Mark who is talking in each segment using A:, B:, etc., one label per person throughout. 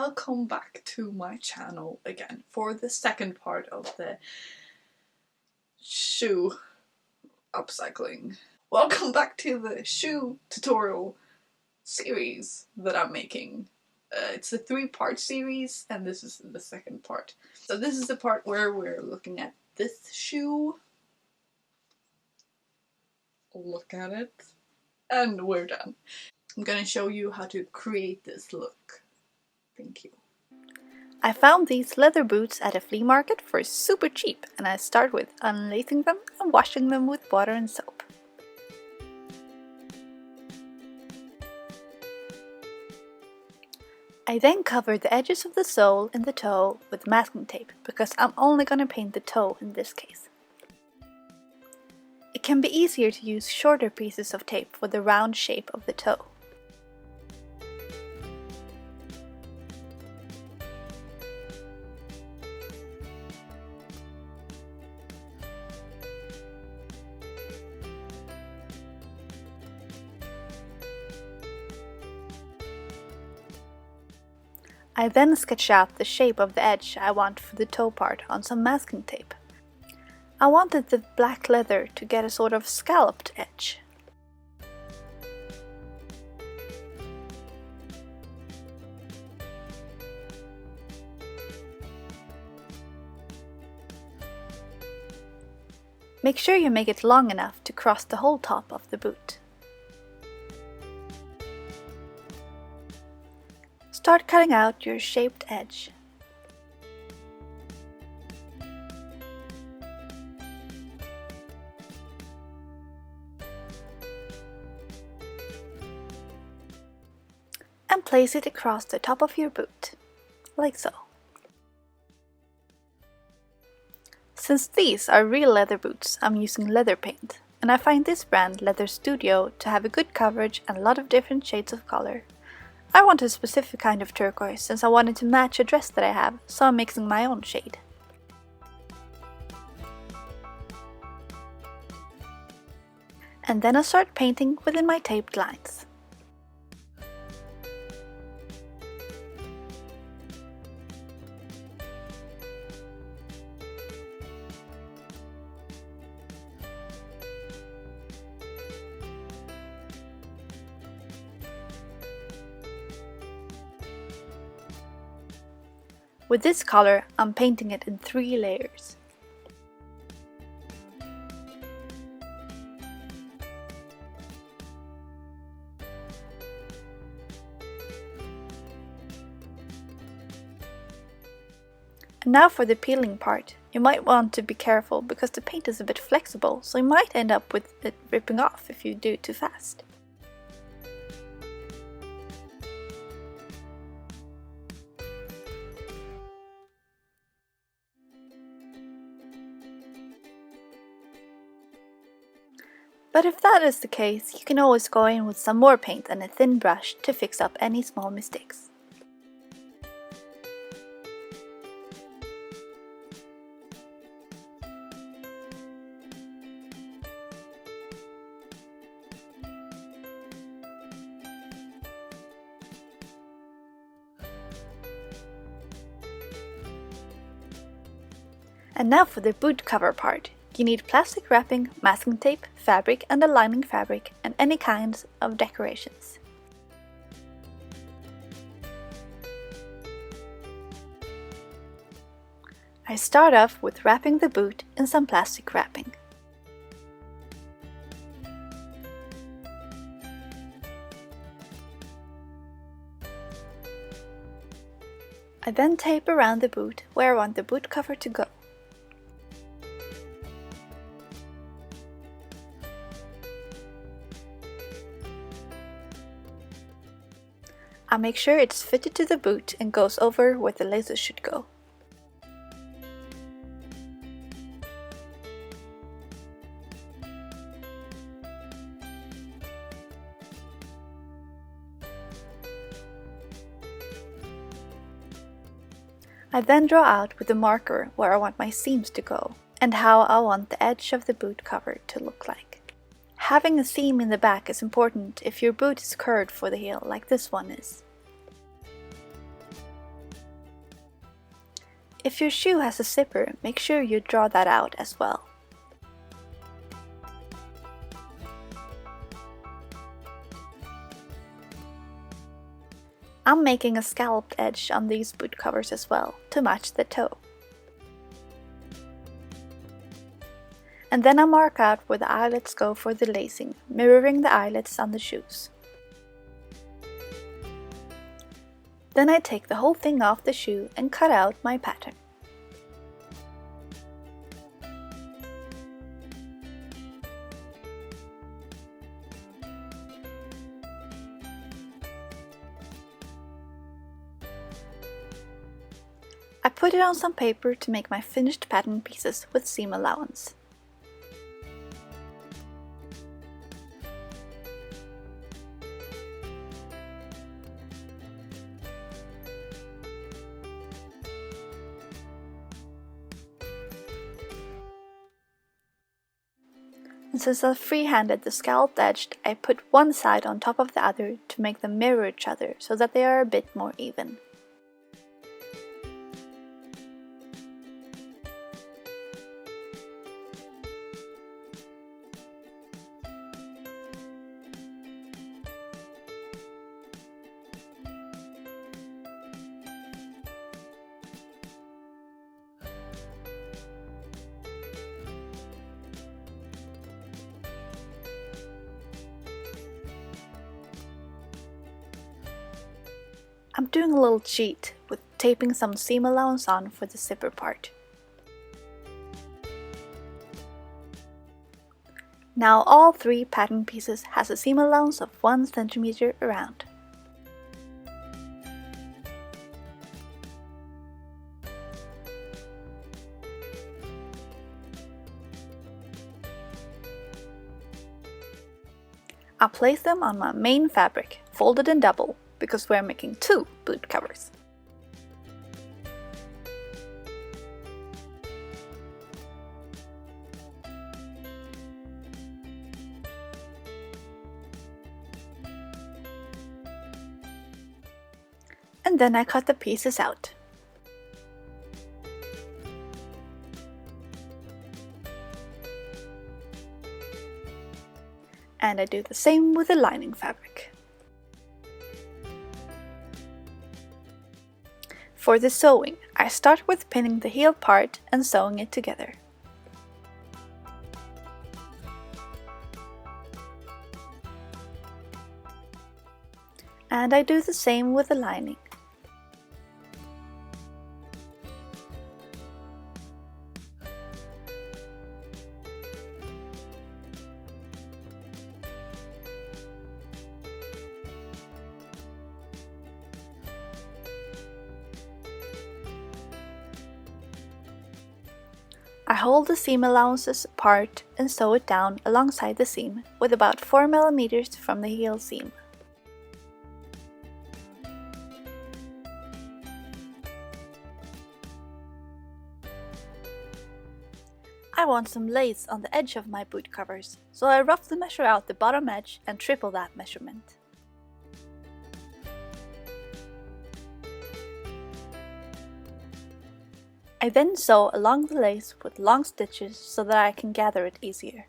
A: welcome back to my channel again for the second part of the shoe upcycling. Welcome back to the shoe tutorial series that I'm making. It's a 3-part series and this is the second part. So this is the part where we're looking at this shoe. Look at it. And we're done. I'm gonna show you how to create this look. Thank you. I found these leather boots at a flea market for super cheap, and I start with unlacing them and washing them with water and soap. I then cover the edges of the sole and the toe with masking tape, because I'm only gonna paint the toe in this case. It can be easier to use shorter pieces of tape for the round shape of the toe. I then sketch out the shape of the edge I want for the toe part on some masking tape. I wanted the black leather to get a sort of scalloped edge. Make sure you make it long enough to cross the whole top of the boot. Start cutting out your shaped edge. And place it across the top of your boot, like so. Since these are real leather boots, I'm using leather paint, and I find this brand Leather Studio to have a good coverage and a lot of different shades of color. I want a specific kind of turquoise since I wanted to match a dress that I have, so I'm mixing my own shade. And then I start painting within my taped lines. With this color, I'm painting it in 3 layers. And now for the peeling part. You might want to be careful because the paint is a bit flexible, so you might end up with it ripping off if you do it too fast. But if that is the case, you can always go in with some more paint and a thin brush to fix up any small mistakes. And now for the boot cover part. You need plastic wrapping, masking tape, fabric and a lining fabric, and any kinds of decorations. I start off with wrapping the boot in some plastic wrapping. I then tape around the boot where I want the boot cover to go. I make sure it's fitted to the boot and goes over where the laces should go. I then draw out with a marker where I want my seams to go and how I want the edge of the boot cover to look like. Having a seam in the back is important if your boot is curved for the heel like this one is. If your shoe has a zipper, make sure you draw that out as well. I'm making a scalloped edge on these boot covers as well, to match the toe. And then I mark out where the eyelets go for the lacing, mirroring the eyelets on the shoes. Then I take the whole thing off the shoe and cut out my pattern. I put it on some paper to make my finished pattern pieces with seam allowance. And since I freehanded the scalloped edge, I put one side on top of the other to make them mirror each other so that they are a bit more even. I'm doing a little cheat with taping some seam allowance on for the zipper part. Now all 3 pattern pieces has a seam allowance of 1 cm around. I'll place them on my main fabric, folded in double, because we're making 2 boot covers. And then I cut the pieces out. And I do the same with the lining fabric. For the sewing, I start with pinning the heel part and sewing it together. And I do the same with the lining. I hold the seam allowances apart and sew it down alongside the seam with about 4 mm from the heel seam. I want some lace on the edge of my boot covers, so I roughly measure out the bottom edge and triple that measurement. I then sew along the lace with long stitches so that I can gather it easier.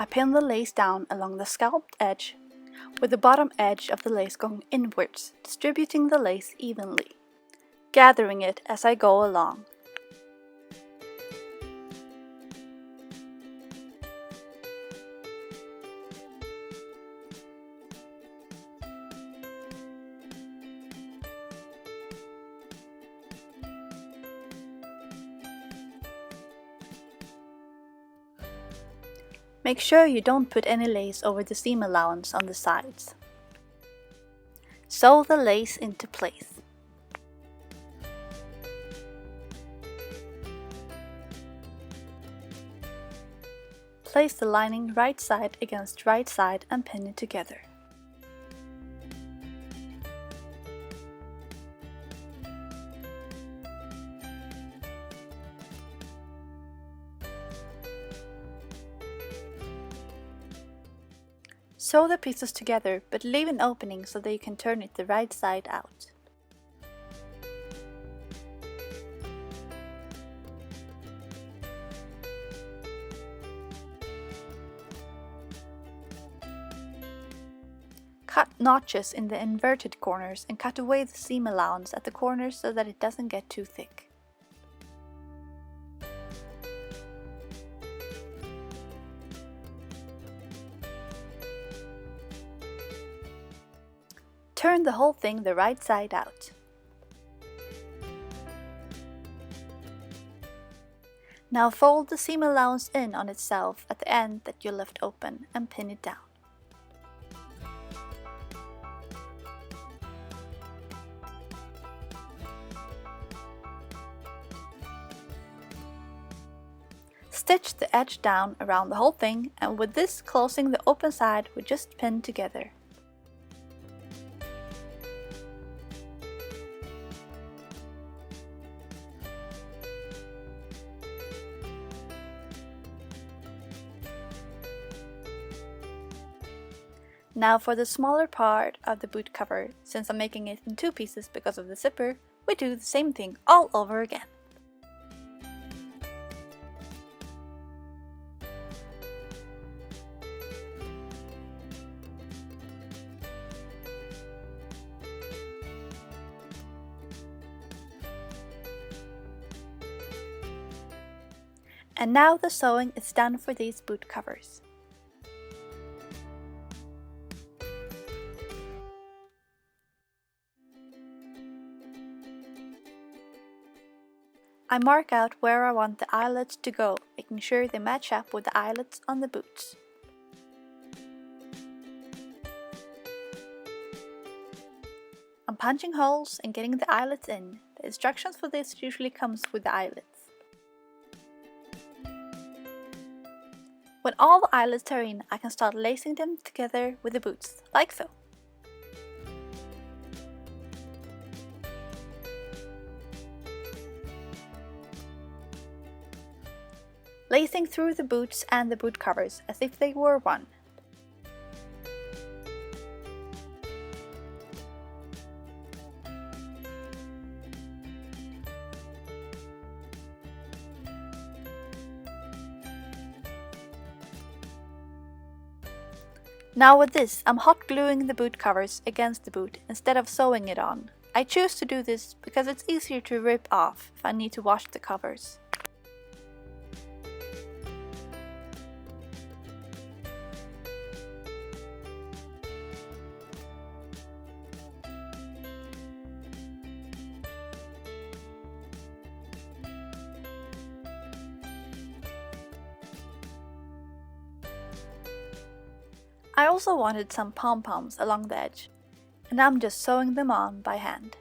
A: I pin the lace down along the scalloped edge, with the bottom edge of the lace going inwards, distributing the lace evenly, gathering it as I go along. Make sure you don't put any lace over the seam allowance on the sides. Sew the lace into place. Place the lining right side against right side and pin it together. Sew the pieces together, but leave an opening so that you can turn it the right side out. Cut notches in the inverted corners and cut away the seam allowance at the corners so that it doesn't get too thick. Turn the whole thing the right side out. Now fold the seam allowance in on itself at the end that you left open and pin it down. Stitch the edge down around the whole thing, and with this closing the open side we just pinned together. Now for the smaller part of the boot cover, since I'm making it in 2 pieces because of the zipper, we do the same thing all over again. And now the sewing is done for these boot covers. I mark out where I want the eyelets to go, making sure they match up with the eyelets on the boots. I'm punching holes and getting the eyelets in. The instructions for this usually comes with the eyelets. When all the eyelets are in, I can start lacing them together with the boots, like so. Lacing through the boots and the boot covers as if they were one. Now with this, I'm hot gluing the boot covers against the boot instead of sewing it on. I choose to do this because it's easier to rip off if I need to wash the covers. I also wanted some pom-poms along the edge, and I'm just sewing them on by hand.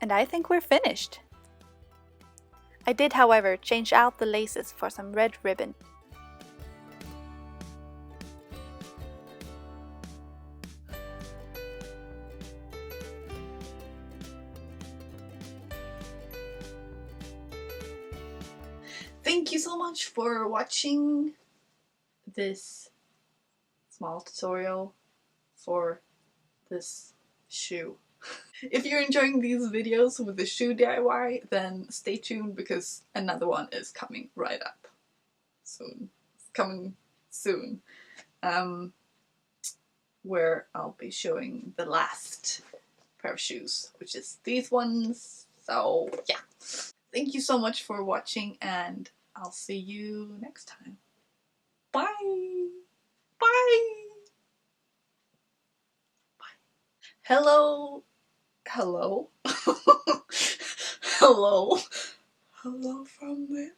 A: And I think we're finished. I did, however, change out the laces for some red ribbon. Thank you so much for watching this small tutorial for this shoe. If you're enjoying these videos with the shoe DIY, then stay tuned because another one is coming right up soon. It's coming soon. Where I'll be showing the last pair of shoes, which is these ones. So yeah. Thank you so much for watching, and I'll see you next time. Bye! Bye! Bye. Hello! Hello? Hello? Hello from the